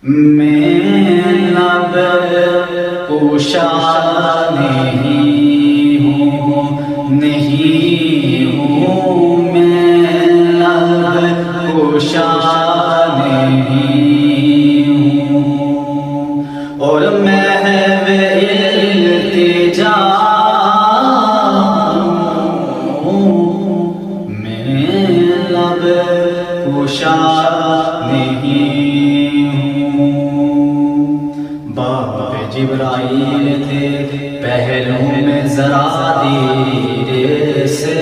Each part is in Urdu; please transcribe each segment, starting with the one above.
میں لب پوشا نہیں ہوں میں لب پوشا نہیں ہوں اور محو التجا میں لب پوشا جبرائیل تھے پہلوں میں ذرا دیر سے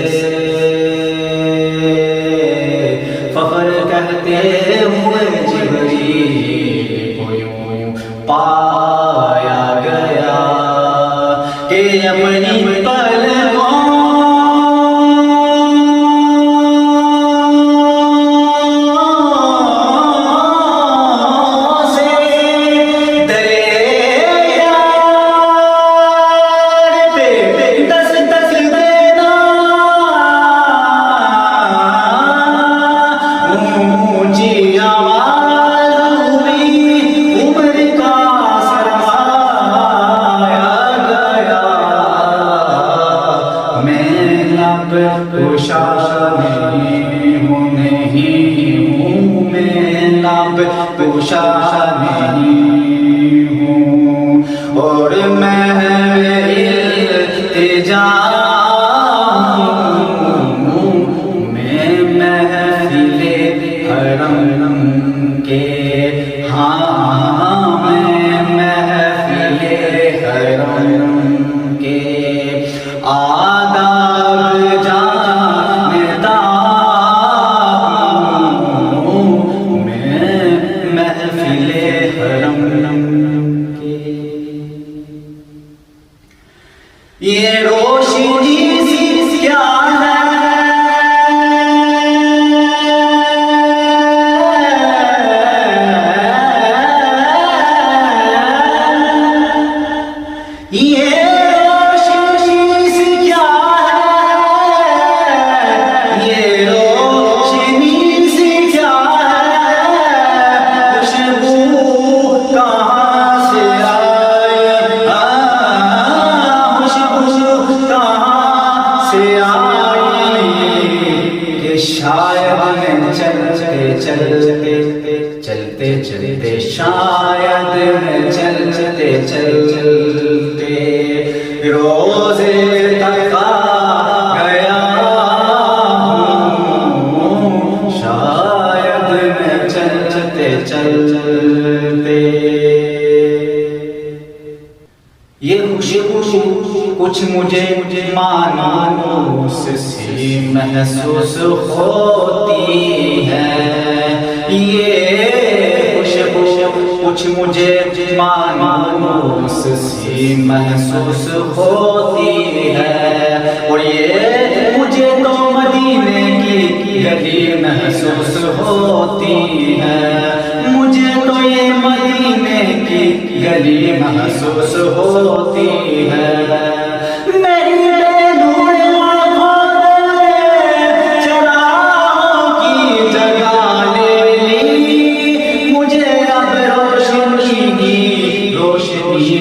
فخر کہتے ہوئے جبریل کو یوں پایا گیا کہ اپنی پلکوں پوشا نہیں ہوں میں لب پوشا نہیں ہوں اور میں التجا میں محفل حرم کے میں محفل حرم کے آداب جانتا ہوں میں محفل حرم کے یہ روشنی سی کیا ہے شاید میں چلتے چلتے شاید میں چلتے روزے تک آ گیا شاید میں چلتے یہ خوشبو کچھ مجھے مانوس سی محسوس ہوتی ہے یہ خوشبو کچھ مجھے مانوس سی محسوس ہوتی ہے اور یہ مجھے تو مدینے کی گلی محسوس ہوتی ہے مجھے تو یہ مدینے کی گلی محسوس ہوتی ہے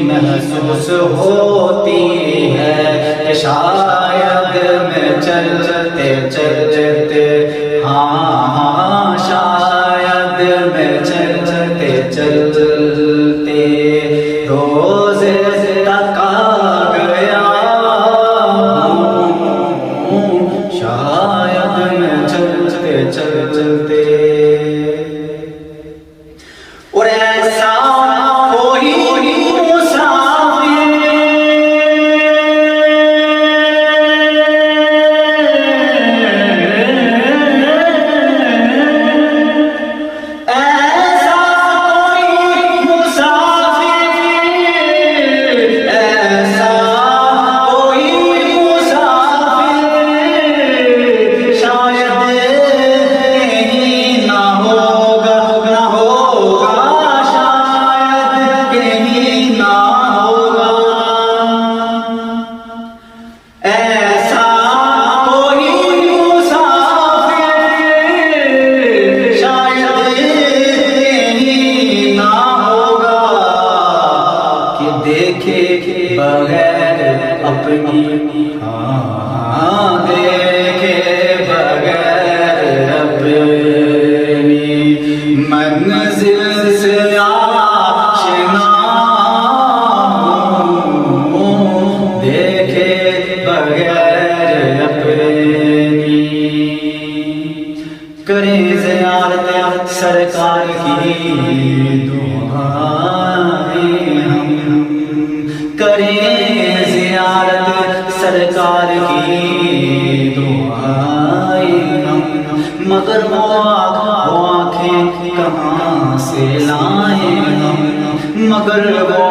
محسوس ہوتی ہے شاید میں چلتے شاید میں چلتے روزے تک آ گیا شاید میں چلتے اور ایسا دیکھے بغیر اپنی منزل سے آشنا ہوں، دیکھے بغیر اپنی کریں زیارت سرکار کی دعائیں ہم، کریں زیارت سرکار کی دعائیں ہم، مگر وہ آنکھیں کہاں سے لائیں ہم، مگر وہ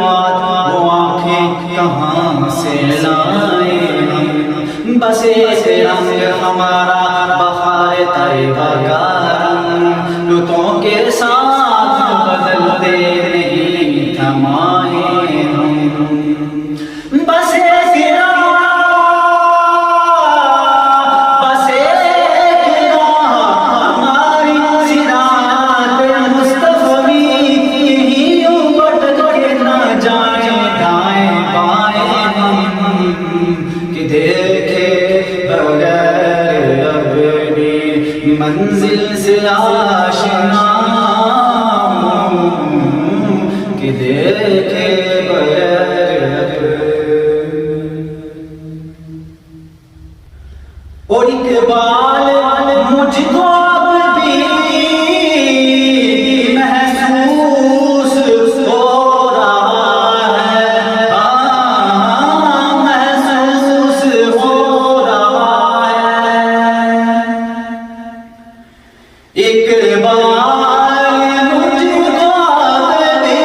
آنکھیں کہاں سے لائیں ہم، بس ایک رنگ ہمارا بہار طیبہ کا رنگ، لطفوں کے ساتھ بدلتے نہیں تھمائے ہم، بس ایک راہ ہماری صراط مستقیم، یوں بھٹک کے نہ جائیں دائیں بائیں ہم، کہ دیکھے بغیر اپنی منزل سے آشنا ہوں، کہ دیکھے بغیر اور اقبال مجھ کو اب بھی محسوس ہو رہا ہے، محسوس ہو رہا ہے، اقبال مجھ کو اب بھی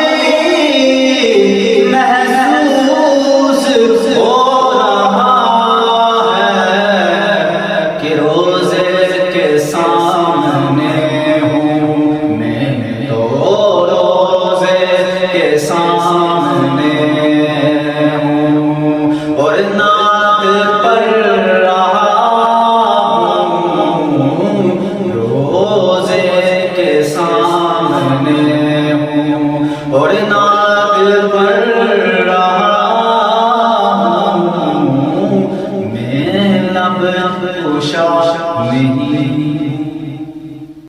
محسوس ہو رہا ہے کہ روزے کے سامنے ہوں میں، تو روزے کے سامنے ہوں اور نعت پڑھ رہا ہوں، روزے کے سامنے ہوں اور نعت پڑھ رہا